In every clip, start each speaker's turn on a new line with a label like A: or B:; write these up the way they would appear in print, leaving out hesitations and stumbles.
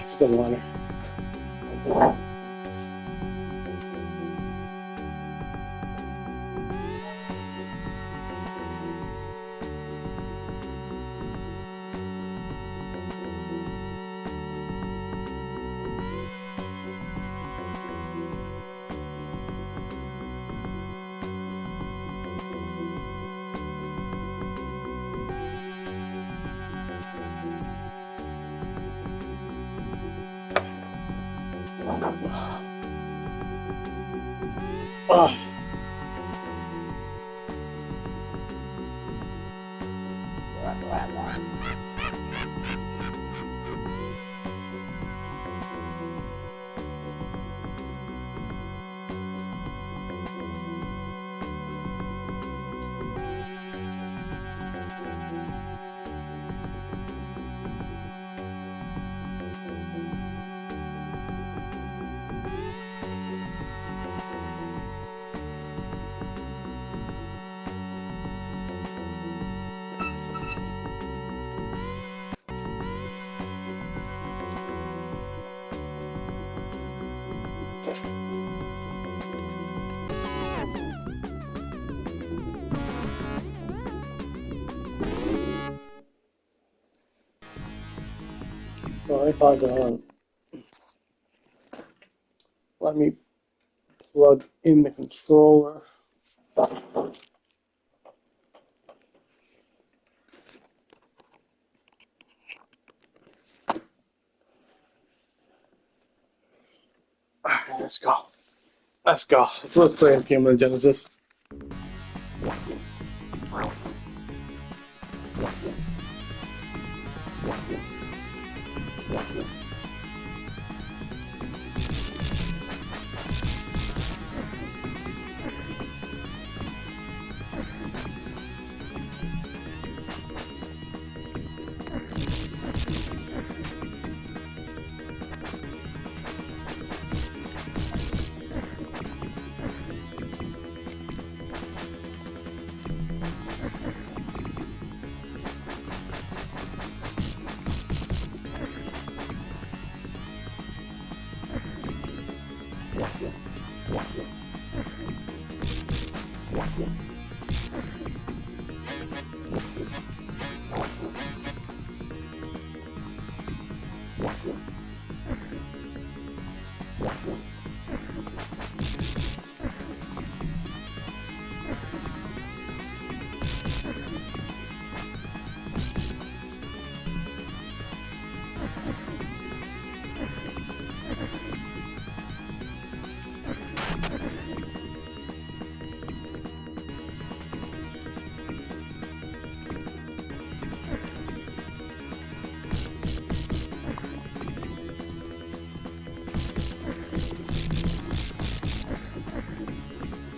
A: Still want it. Oh. Well, if I don't, let me plug in the controller. Alright, let's go. Let's go. Let's play Carnage-Genesis.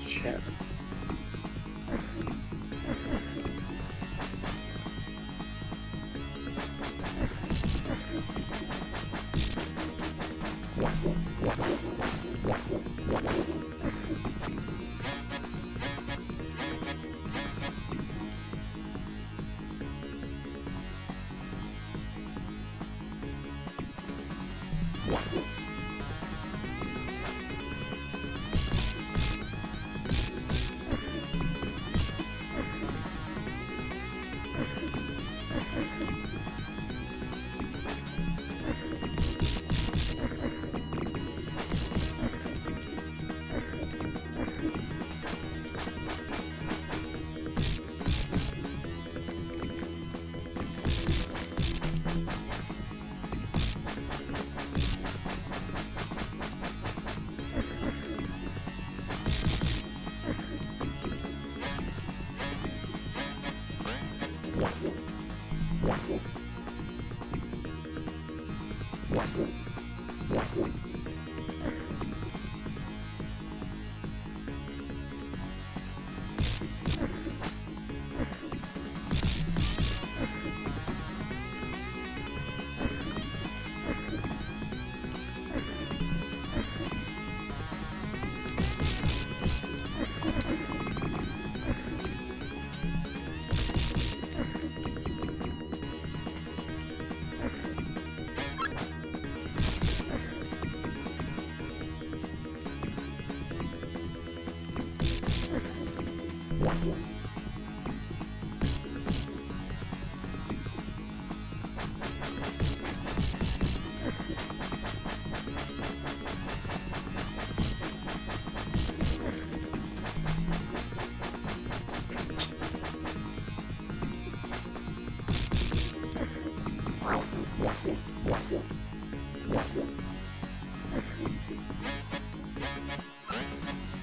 A: Shit.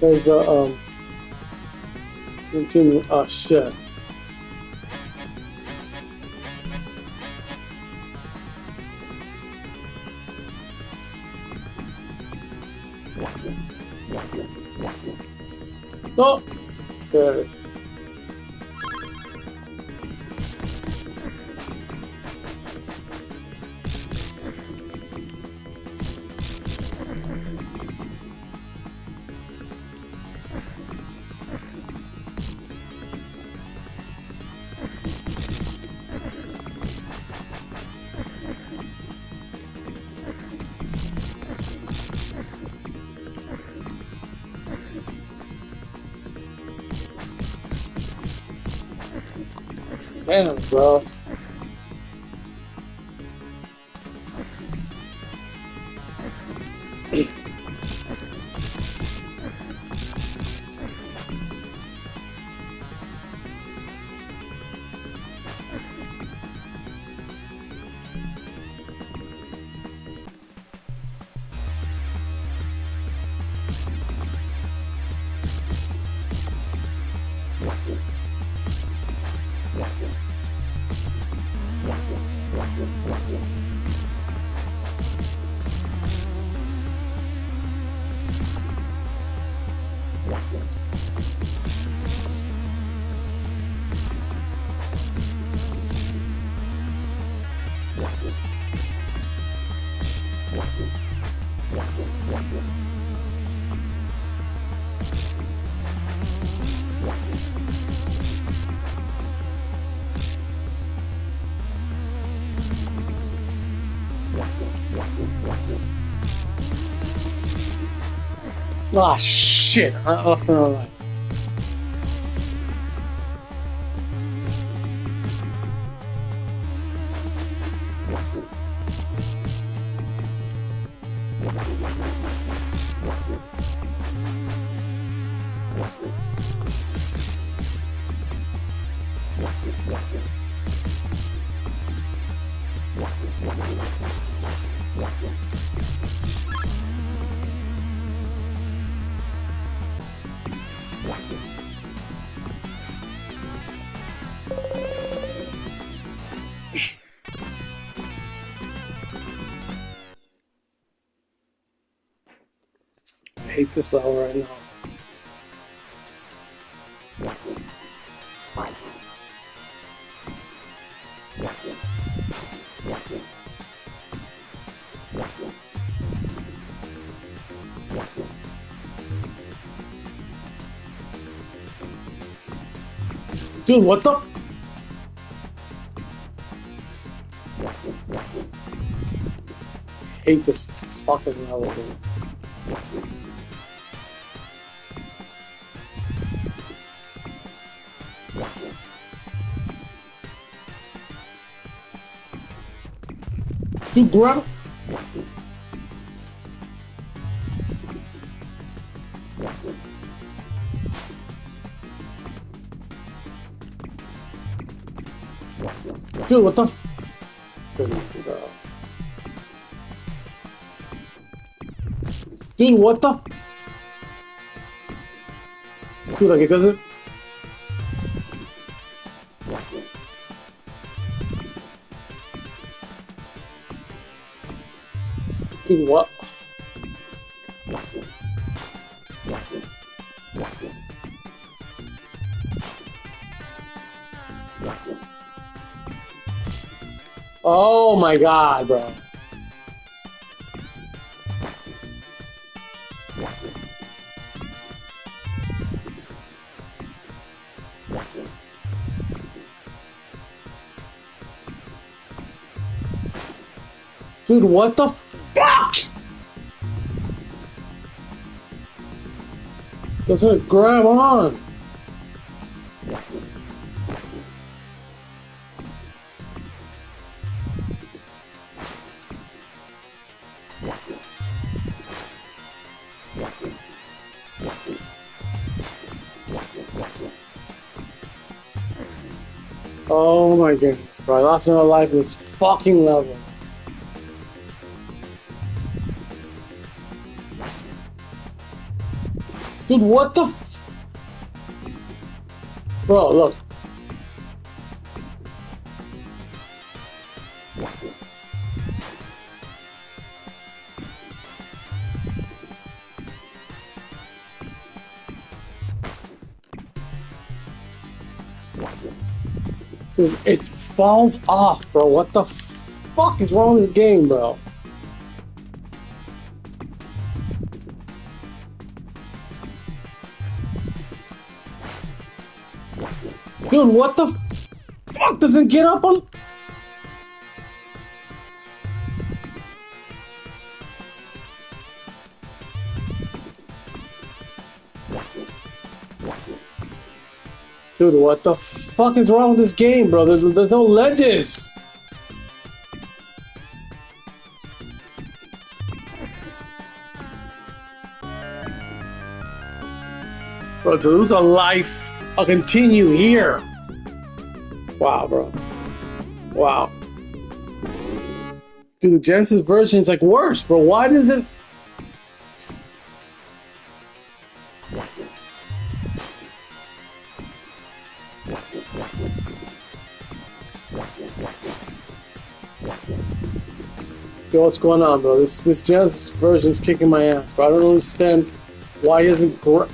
A: There's a continue. Oh shit. Oh, there it is. Damn, bro. Ah, shit. I lost another life. I hate this level right now. Dude, what the? I hate this fucking level, dude. Dude, grab. Dude, what the f? Dude, what the? Dude, like it doesn't. Dude, what? Oh my god, bro. Dude, what the fuck? Doesn't grab on. Oh my goodness, bro. I lost another life in this fucking level. Dude, what the f- Bro, look. Dude, it falls off, bro. What the fuck is wrong with this game, bro? Dude, what the fuck doesn't get up on? Dude, what the fuck is wrong with this game, bro? There's no ledges. Bro, to lose a life, I'll continue here. Wow, bro. Wow. Dude, the Genesis version is like worse, bro. Why does it... Yo, what's going on, bro? This Genesis version is kicking my ass, bro. I don't understand why it isn't great.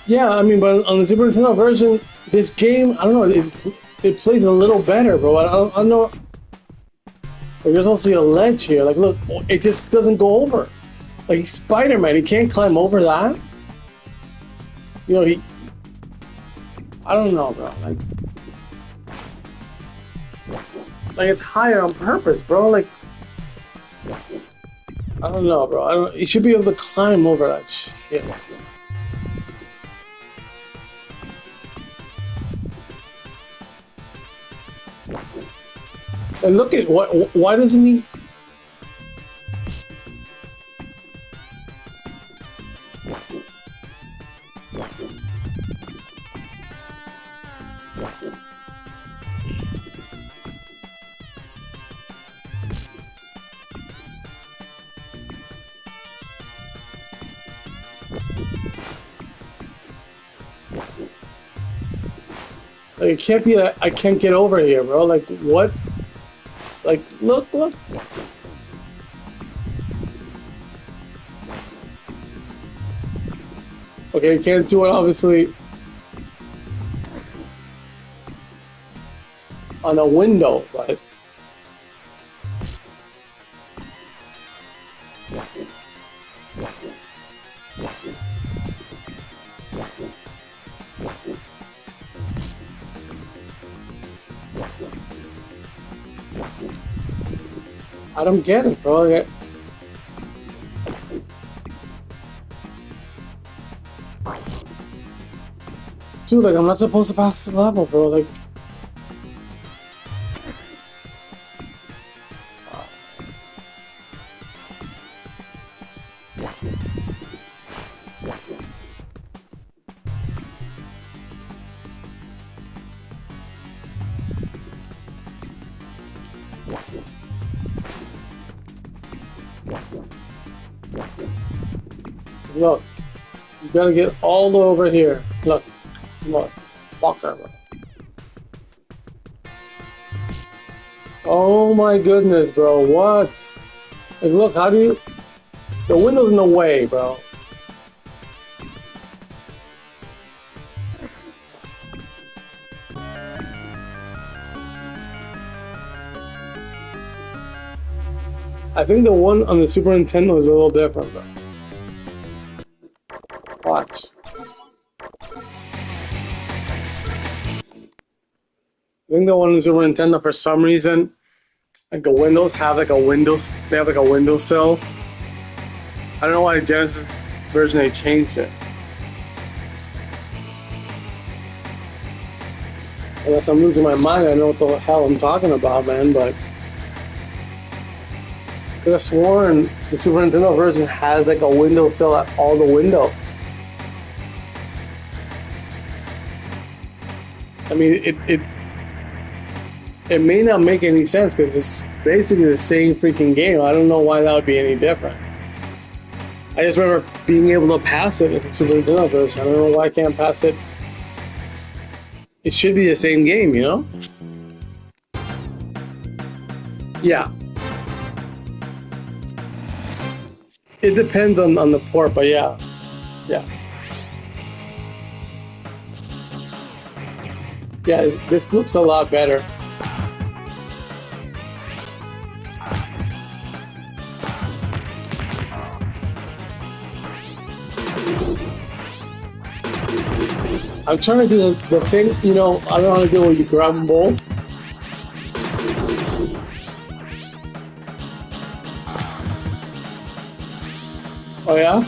A: Yeah, I mean, but on the Super Nintendo version, this game, I don't know, it plays a little better, bro. I don't know. There's also a ledge here. Like, look, it just doesn't go over. Like, Spider-Man, he can't climb over that. You know, I don't know, bro. Like it's higher on purpose, bro. Like, I don't know, bro. You should be able to climb over that shit. And look at why doesn't he? Like, it can't be that I can't get over here, bro. Like, what? Like, look. Okay, you can't do it, obviously, on a window, but... I don't get it, bro. Dude, like, I'm not supposed to pass this level, bro. Like... Look, you gotta get all the way over here. Look, fucker, bro. Oh my goodness, bro, what? Like, look, how do you... The window's in the way, bro. I think the one on the Super Nintendo is a little different, bro. Watch. I think the one on the Super Nintendo, for some reason, like the windows have like a windows. They have like a windowsill. I don't know why the Genesis version they changed it. Unless I'm losing my mind, I know what the hell I'm talking about, man. But I could have sworn the Super Nintendo version has like a windowsill at all the windows. I mean, it may not make any sense because it's basically the same freaking game. I don't know why that would be any different. I just remember being able to pass it in the Super Nintendo version. I don't know why I can't pass it. It should be the same game, you know? Yeah. It depends on the port, but yeah. Yeah. Yeah, this looks a lot better. I'm trying to do the thing, you know, I don't know how to do it where you grab them both. Oh yeah?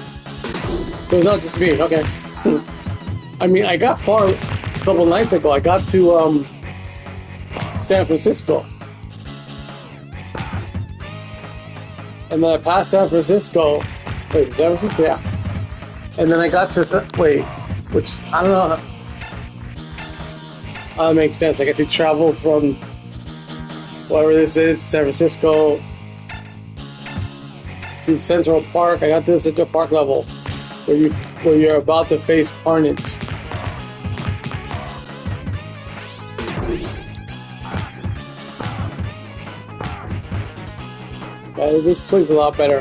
A: So it's not just me, okay. I mean, I got far a couple nights ago. I got to San Francisco. And then I passed San Francisco. Wait, San Francisco? Yeah. And then I got to, wait, which, I don't know. That makes sense. I guess he traveled from whatever this is, San Francisco, to Central Park. I got to the Central Park level where you're about to face Carnage. Yeah, this plays a lot better.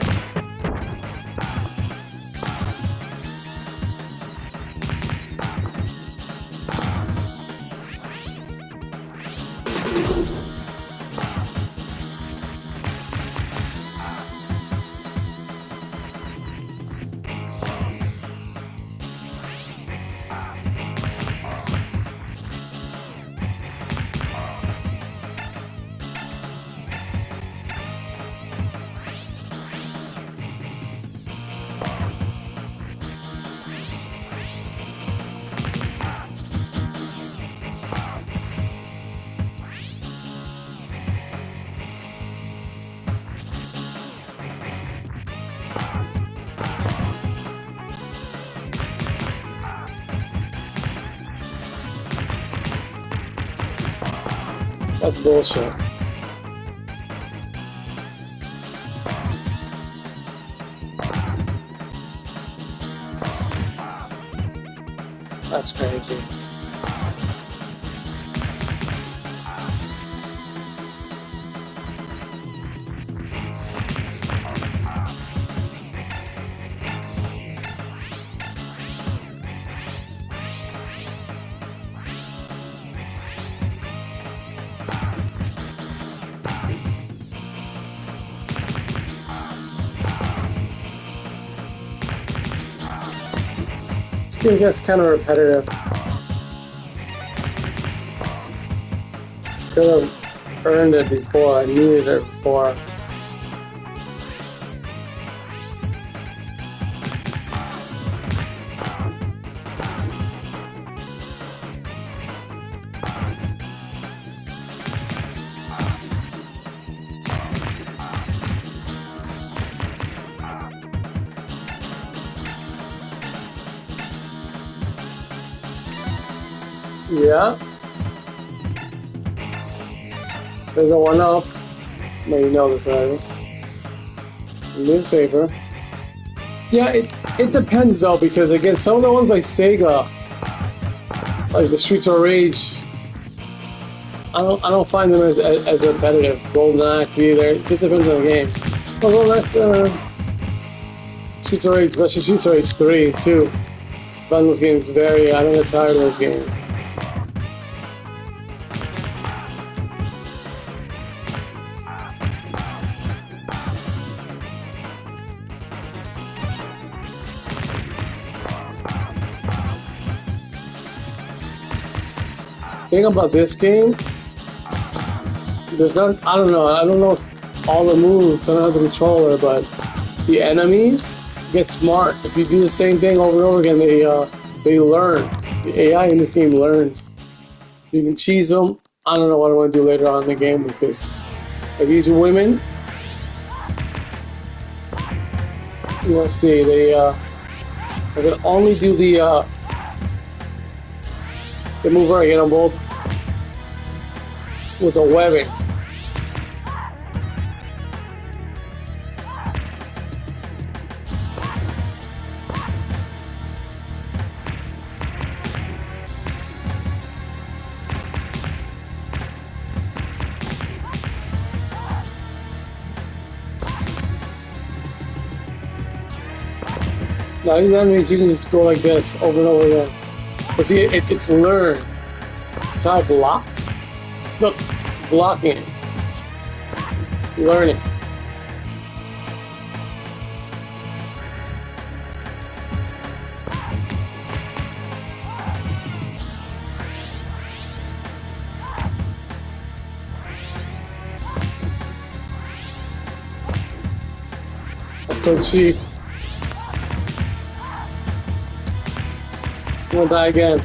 A: That's bullshit. That's crazy. This game gets kind of repetitive. Could have earned it before. I needed it before. Yeah. There's a 1-up. Well, you know this already. Newspaper. Yeah, it depends though, because again, some of the ones by Sega, like the Streets of Rage, I don't find them as repetitive. Golden Axe either. It just depends on the game. Although that's Streets of Rage, especially Streets of Rage 3 too. I find those games I don't get tired of those games. The thing about this game, there's not, I don't know all the moves, I don't have the controller, but the enemies get smart. If you do the same thing over and over again, they learn. The AI in this game learns. You can cheese them. I don't know what I want to do later on in the game with this. Like these women, let's see, they can only do the move where I get them both with the webbing. Now these enemies you can just go like this over and over again. But see, it's learned. So I blocked. Look, blocking. Learning. That's so cheap. I'm gonna die again.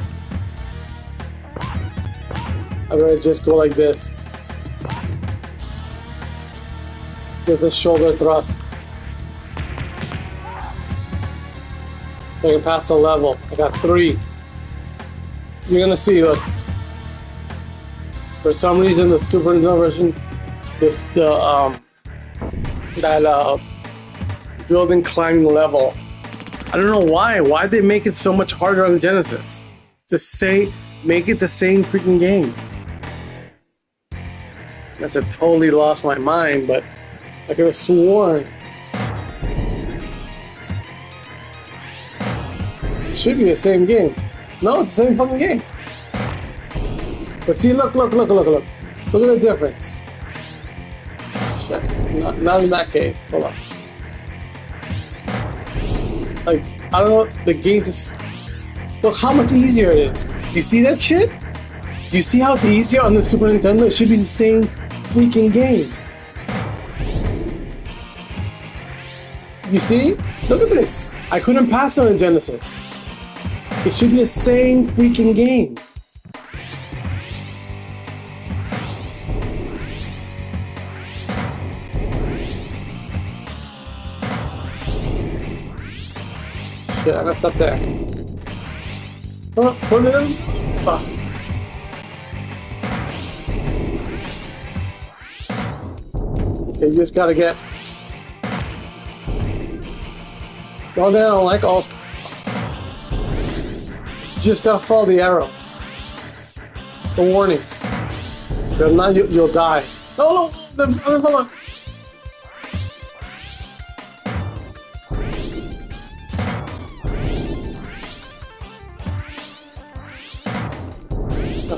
A: I'm gonna just go like this. With the shoulder thrust. I can pass the level. I got 3. You're gonna see, look. For some reason, the Super Nintendo version, that building climbing level. I don't know why. Why'd they make it so much harder on the Genesis? Just make it the same freaking game. I guess I totally lost my mind, but I could have sworn. It should be the same game. No, it's the same fucking game. But see, look. Look at the difference. Shit. Not in that case. Hold on. Like, I don't know, the game just... Look how much easier it is. You see that shit? You see how it's easier on the Super Nintendo? It should be the same freaking game. You see? Look at this. I couldn't pass on the Genesis. It should be the same freaking game. Shit, I messed up there. Oh, put it in. Oh. Okay, you just gotta get... Well, then I don't like all... You just gotta follow the arrows. The warnings. If not, you'll die. No, hold on.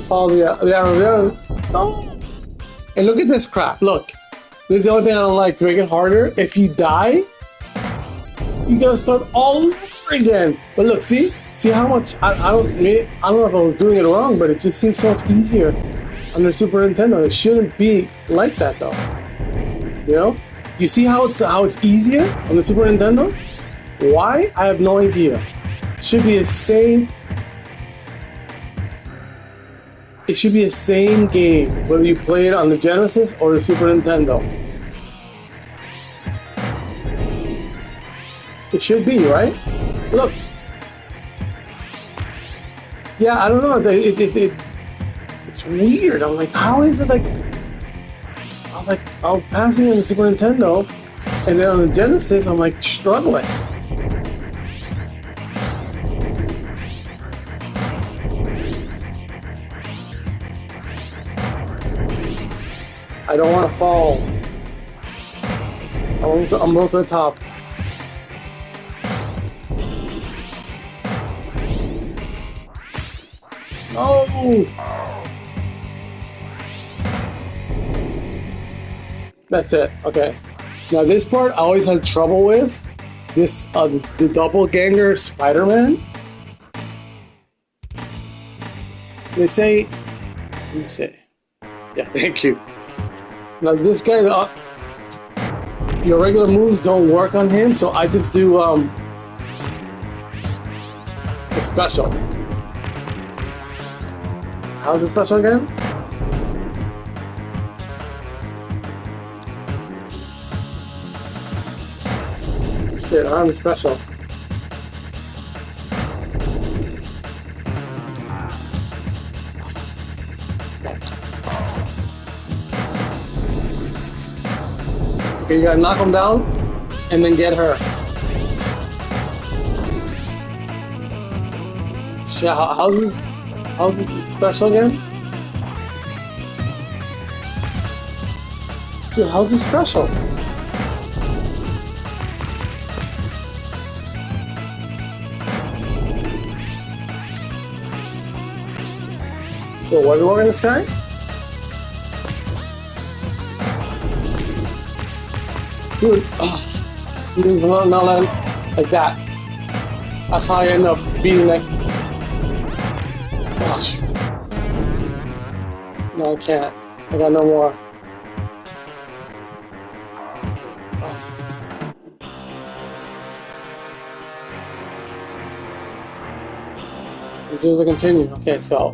A: Follow the arrows. No! And look at this crap. Look. This is the only thing I don't like. To make it harder, if you die, you gotta start all over again. But look, see how much I don't know if I was doing it wrong, but it just seems so much easier on the Super Nintendo. It shouldn't be like that though. You know? You see how it's easier on the Super Nintendo? Why? I have no idea. It should be the same. It should be the same game, whether you play it on the Genesis or the Super Nintendo. It should be, right? Look. Yeah, I don't know. It's weird. I'm like, how is it like... I was passing on the Super Nintendo, and then on the Genesis, I'm like struggling. I don't want to fall. I'm almost at the top. No! That's it. Okay. Now this part I always had trouble with. This the doppelganger Spider-Man. They say. Let me see. Yeah, thank you. Now this guy, your regular moves don't work on him, so I just do a special. How's the special again? Shit, I'm a special. Okay, you gotta knock him down and then get her. Shit, how's it special again? Dude, how's it special? Yo, what are we working this guy? Dude, he's not like that. That's how I end up beating that. Gosh. No, I can't. I got no more. As soon as I continue. Okay, so.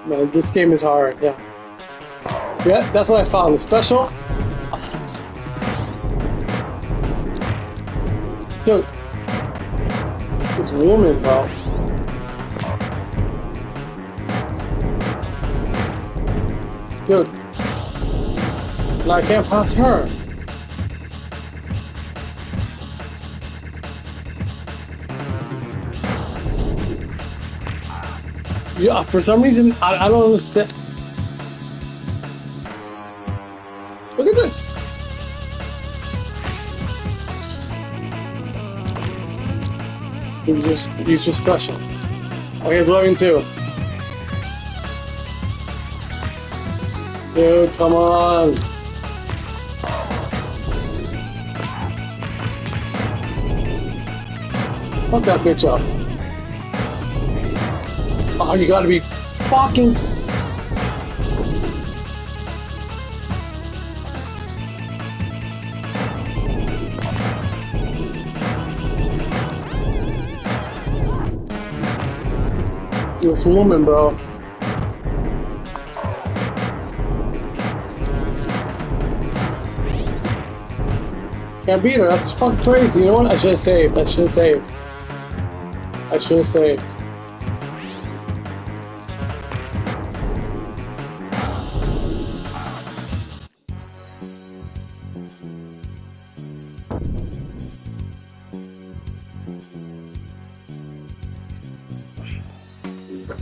A: Man, this game is hard, yeah. Yeah, that's what I found. The special. Dude. This woman, bro. Dude. No, I can't pass her. Yeah, for some reason, I don't understand. Look at this. Use your special. Okay, it's working too. Dude, come on. Fuck that bitch up. Oh, you gotta be fucking. This woman, bro. Can't beat her. That's fucking crazy. You know what? I should have saved. I should have saved. I should have saved.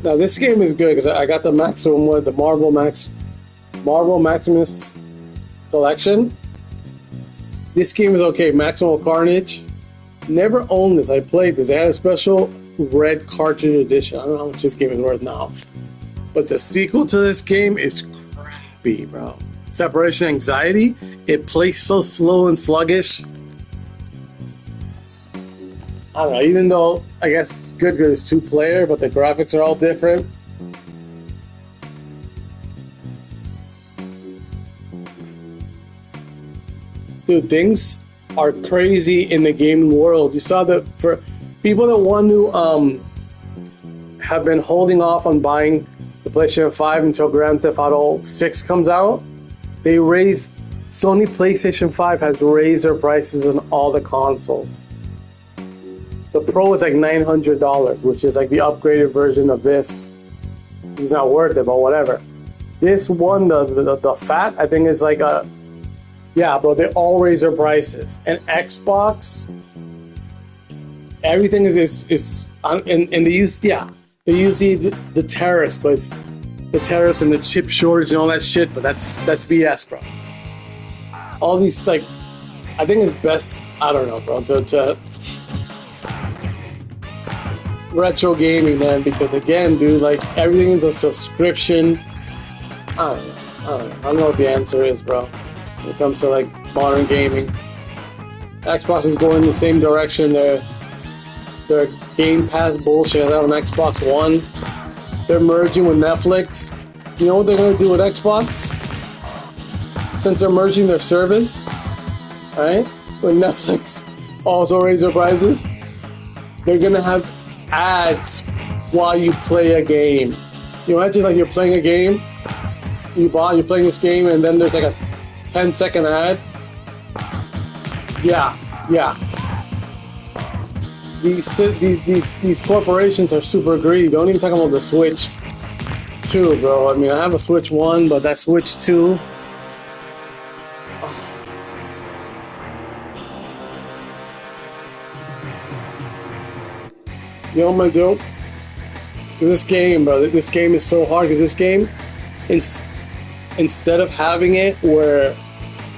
A: Now this game is good because I got the maximum one, the Marvel Maximus collection. This game is okay. Maximal Carnage. Never owned this. I played this. They had a special red cartridge edition. I don't know how much this game is worth now, but the sequel to this game is crappy, bro. Separation Anxiety. It plays so slow and sluggish. I don't know. Even though I guess it's good because it's 2-player, but the graphics are all different. Dude, things are crazy in the gaming world. You saw that for people that want to have been holding off on buying the PlayStation 5 until Grand Theft Auto 6 comes out. Sony PlayStation 5 has raised their prices on all the consoles. The Pro is like $900, which is like the upgraded version of this. It's not worth it, but whatever. This one, the Fat, I think is like a... Yeah, bro, they all raise their prices. And Xbox, everything is and they use, yeah, they use the tariffs, but it's the tariffs and the chip shortage and all that shit, but that's BS, bro. All these, like, I think it's best, I don't know, bro, to retro gaming, man, because again, dude, like, everything is a subscription. I don't know what the answer is, bro, when it comes to, like, modern gaming. Xbox is going the same direction. Their Game Pass bullshit out on Xbox One. They're merging with Netflix. You know what they're going to do with Xbox? Since they're merging their service, right? When Netflix also raise their prices, they're going to have ads while you play a game. You imagine like you're playing a game, you're playing this game, and then there's like a 10-second ad. Yeah. These corporations are super greedy. Don't even talk about the Switch. 2, bro. I mean, I have a Switch 1, but that Switch 2. You know what I'm gonna do? This game, bro. This game is so hard because this game, instead of having it where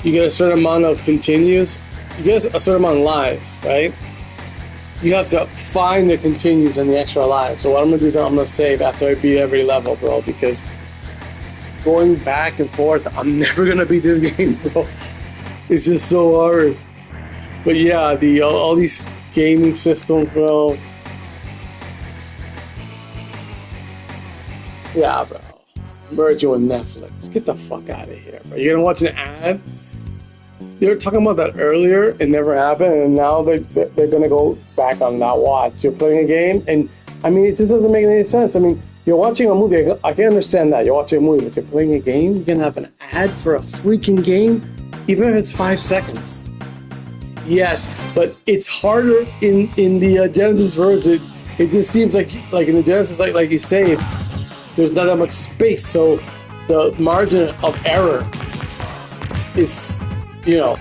A: you get a certain amount of continues, you get a certain amount of lives, right? You have to find the continues and the extra lives. So what I'm gonna do is I'm gonna save after I beat every level, bro, because going back and forth, I'm never gonna beat this game, bro. It's just so hard. But yeah, all these gaming systems, bro. Yeah, bro. Merge you with Netflix. Get the fuck out of here, bro. You're gonna watch an ad? They were talking about that earlier. It never happened, and now they're gonna go back on that watch. You're playing a game, and I mean, it just doesn't make any sense. I mean, you're watching a movie. I can understand that. You're watching a movie, but you're playing a game. You're gonna have an ad for a freaking game, even if it's 5 seconds. Yes, but it's harder in the Genesis version. It just seems like in the Genesis, like you say, there's not that much space, so the margin of error is, you know,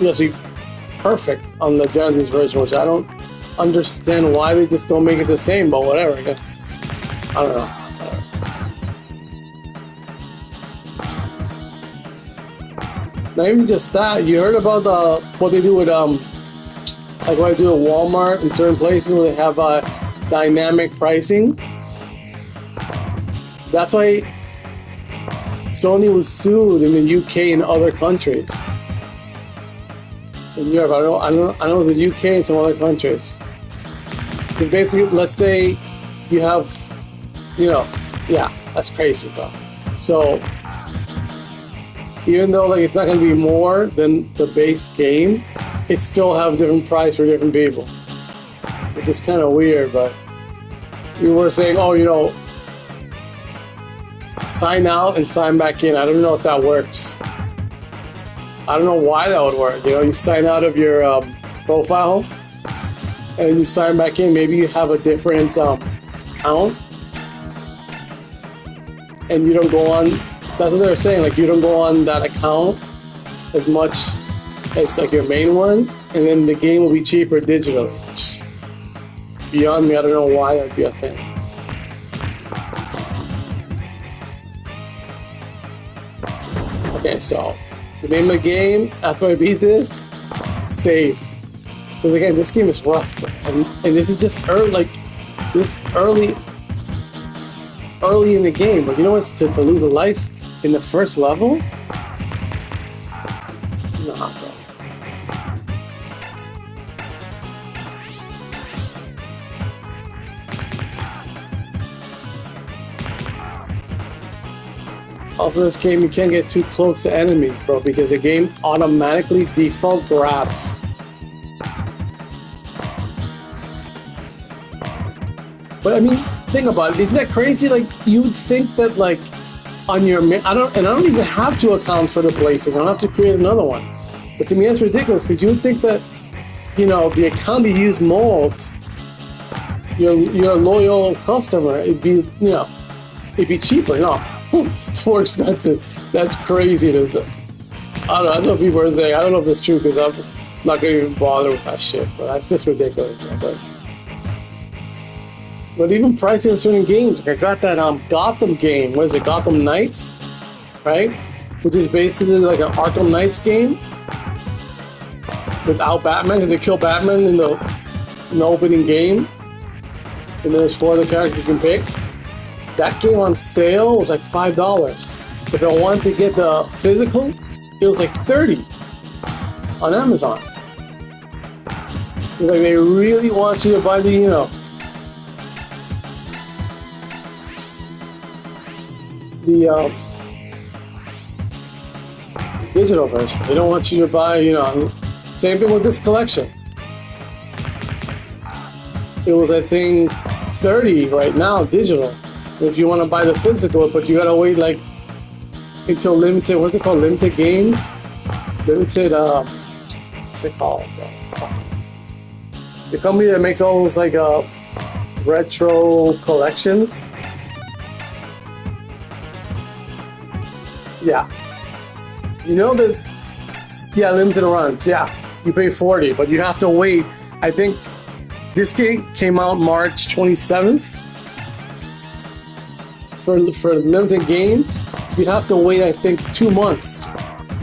A: actually perfect on the Genesis version, which I don't understand why they just don't make it the same, but whatever, I guess. I don't know. Not even just that, you heard about what they do with, like what they do at Walmart in certain places where they have dynamic pricing? That's why Sony was sued in the UK and other countries. In Europe, I know it was the UK and some other countries. Because basically, let's say you have, you know, yeah, that's crazy, bro. So even though like it's not going to be more than the base game, it still have different price for different people, which is kind of weird. But we were saying, oh, you know, sign out and sign back in. I don't know if that works. I don't know why that would work. You know, you sign out of your profile and you sign back in. Maybe you have a different account and you don't go on. That's what they're saying. Like, you don't go on that account as much as like your main one, and then the game will be cheaper digitally. Beyond me, I don't know why that'd be a thing. Okay, so the name of the game, after I beat this, save. Because again, this game is rough, and this is just early in the game. But you know what's to lose a life in the first level? Nah, bro. Also, this game, you can't get too close to enemies, bro, because the game automatically default grabs. But I mean, think about it. Isn't that crazy? Like, you would think that, like, on your I don't even have to account for the places. I don't have to create another one. But to me, that's ridiculous, because you would think that, you know, the account you use most, your loyal customer, it'd be, you know, it'd be cheaper. No, it's more expensive. That's crazy. I don't know if people are saying, I don't know if it's true, because I'm not going to even bother with that shit. But that's just ridiculous. But even pricing on certain games, like I got that Gotham game. What is it? Gotham Knights, right? Which is basically like an Arkham Knights game without Batman, because they kill Batman in the opening game, and there's 4 other characters you can pick. That game on sale was like $5. If I wanted to get the physical, it was like $30 on Amazon. So like they really want you to buy the, you know, the digital version. They don't want you to buy, you know. Same thing with this collection. It was, I think, $30 right now, digital. If you want to buy the physical, but you gotta wait like until limited. What's it called? Limited games. Limited. What's it called? The company that makes all those like retro collections. Yeah. You know that, yeah, limited runs, yeah. You pay 40, but you have to wait. I think this game came out March 27th. For limited games, you'd have to wait, I think, 2 months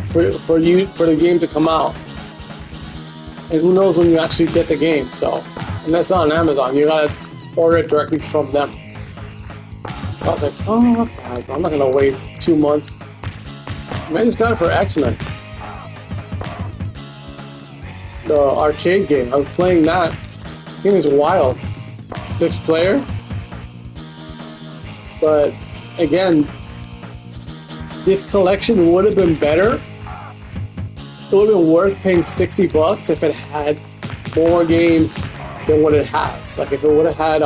A: for the game to come out. And who knows when you actually get the game, so. And that's not on Amazon. You gotta order it directly from them. I was like, oh, God, I'm not gonna wait 2 months. I just got it for X-Men. The arcade game. I was playing that. The game is wild. 6-player. But again, this collection would have been better. It would have been worth paying $60 if it had more games than what it has. Like if it would have had,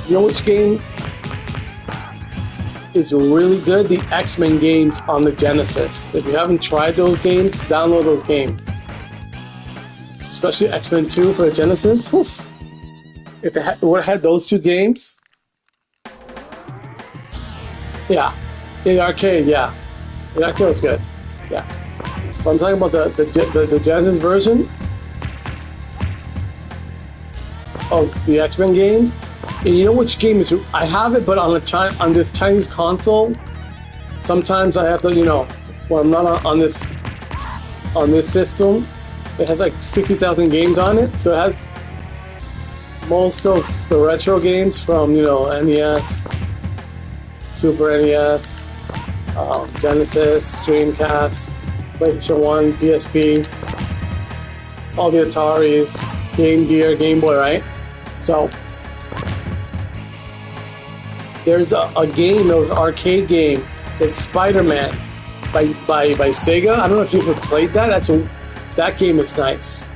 A: you know which game is really good? The X-Men games on the Genesis. If you haven't tried those games, download those games. Especially X-Men 2 for the Genesis. Oof. If it would have had those 2 games. Yeah, in the arcade, yeah. The arcade was good, yeah. But I'm talking about the Genesis version of the X-Men games. And you know which game is? I have it, but on this Chinese console, sometimes I have to, you know, when I'm not on this system, it has like 60,000 games on it, so it has most of the retro games from, you know, NES. Super NES, Genesis, Dreamcast, PlayStation 1, PSP, all the Ataris, Game Gear, Game Boy, right? So there's a game, it was an arcade game, it's Spider-Man by Sega. I don't know if you've ever played that. That game is nice.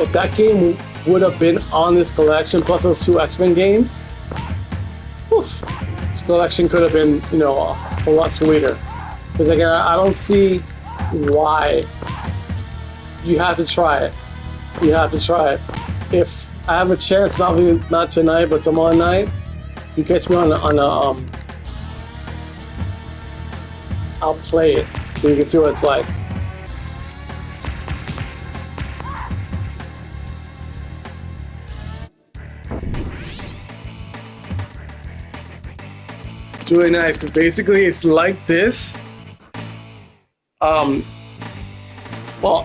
A: If that game would have been on this collection, plus those 2 X-Men games, oof. This collection could have been, you know, a lot sweeter. Because again, I don't see why you have to try it. You have to try it. If I have a chance, not tonight, but tomorrow night, you catch me on a I'll play it so you can see what it's like. It's really nice. Basically, it's like this. Well,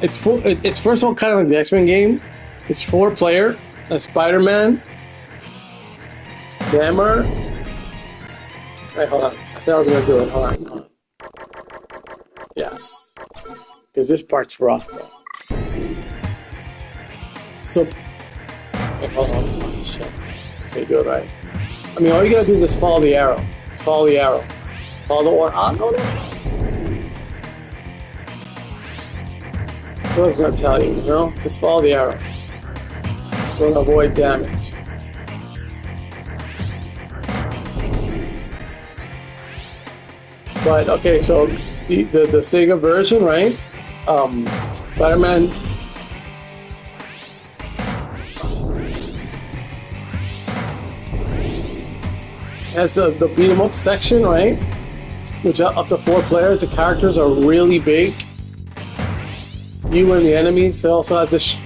A: it's first of all kind of like the X-Men game. It's 4-player. A Spider-Man, Hammer. Wait, hold on. I thought I was gonna do it. Hold on. Yes, because this part's rough, bro. So, wait, hold on. Oh, shit. Okay, do it right. I mean, all you gotta do is just follow the arrow. Follow the arrow. Follow the order. I know that. That's what I was gonna tell you, you know? Just follow the arrow. We're gonna avoid damage. But okay, so the Sega version, right? Spider-Man has the beat 'em up section, right? Which up to 4 players. The characters are really big. You and the enemies. It also has this.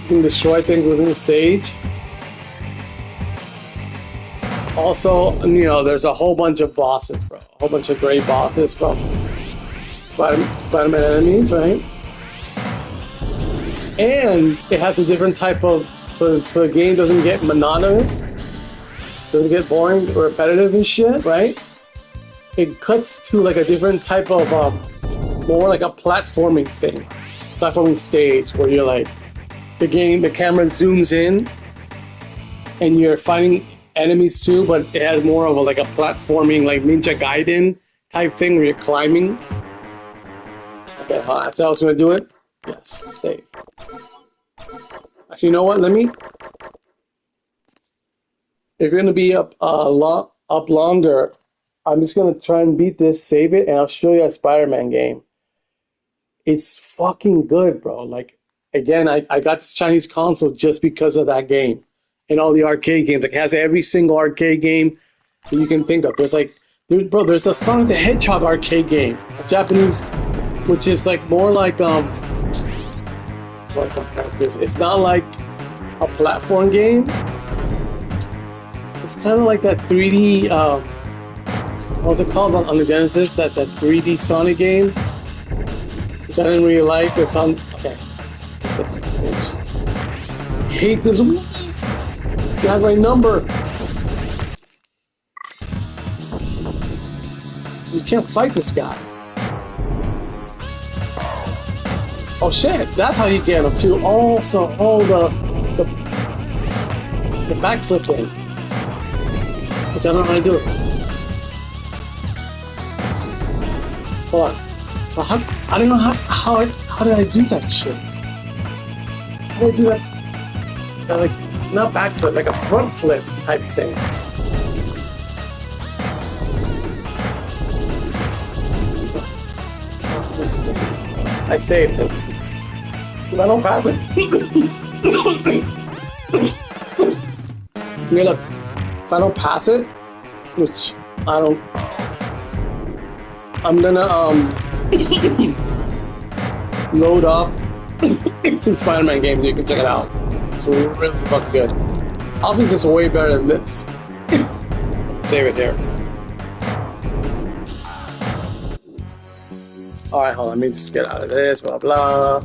A: You can destroy things within the stage. Also, you know, there's a whole bunch of bosses, bro. A whole bunch of great bosses from Spider-Man enemies, right? And it has a different type of, so the game doesn't get monotonous, doesn't get boring, repetitive and shit, right? It cuts to like a different type of, more like a platforming thing, platforming stage where you're like, the camera zooms in, and you're fighting enemies too, but it has more of like a platforming, like Ninja Gaiden type thing where you're climbing. Okay, that's how I was gonna do it. Yes, save. Actually, you know what? If you're gonna be up longer, I'm just gonna try and beat this, save it, and I'll show you a Spider-Man game. It's fucking good, bro. Like, again, I got this Chinese console just because of that game and all the arcade games. Like, it has every single arcade game that you can think of. There's like Dude, bro, there's a Sonic the Hedgehog arcade game, a Japanese, which is like more like what compare this? It's not like a platform game. It's kind of like that 3D. What was it called on the Genesis? That 3D Sonic game, which I didn't really like. It's on. Okay. I hate this. You have my number. So you can't fight this guy. Oh shit! That's how you get him too. Also, the backflip thing, which I don't know how to do. Hold on. So I don't know how did I do that shit? How did I do that? Like not backflip, like a front flip type thing. I saved him. If I don't pass it. Yeah, look. If I don't pass it, which I don't, I'm gonna load up the Spider-Man game so you can check it out. It's really fucking good. Obviously, it's way better than this. Save it there. Alright, hold on, let me just get out of this, blah blah.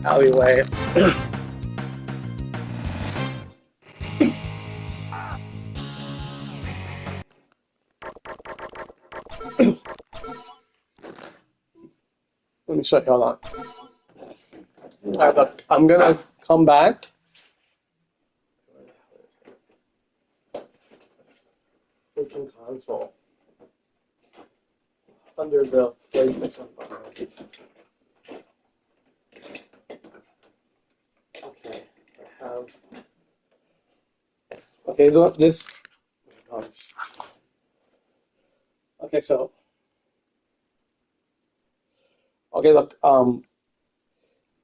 A: Alleyway. Let me show you, hold on. Alright, look, I'm gonna come back. Freaking console. Under the PlayStation. Okay, I have. Okay, so this. Okay, so. Okay, look. I'm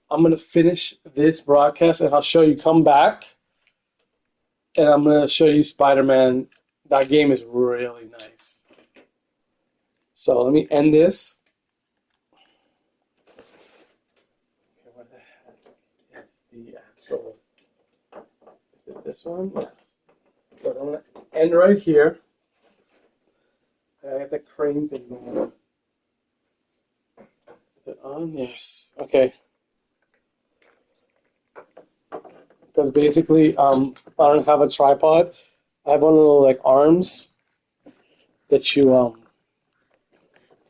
A: gonna finish this broadcast, and I'll show you. Come back, and I'm gonna show you Spider-Man. That game is really nice. So let me end this. Okay, what the heck is the actual? Is it this one? Yes. So I'm gonna end right here. I have the crane thing going. Is it on? Yes. Okay. Because basically, I don't have a tripod. I have one of those like arms that you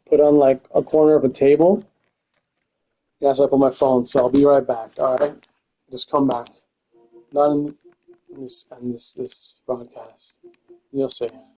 A: put on like a corner of a table. Yeah, so I put my phone. So I'll be right back. All right, just come back. Not in this broadcast. You'll see.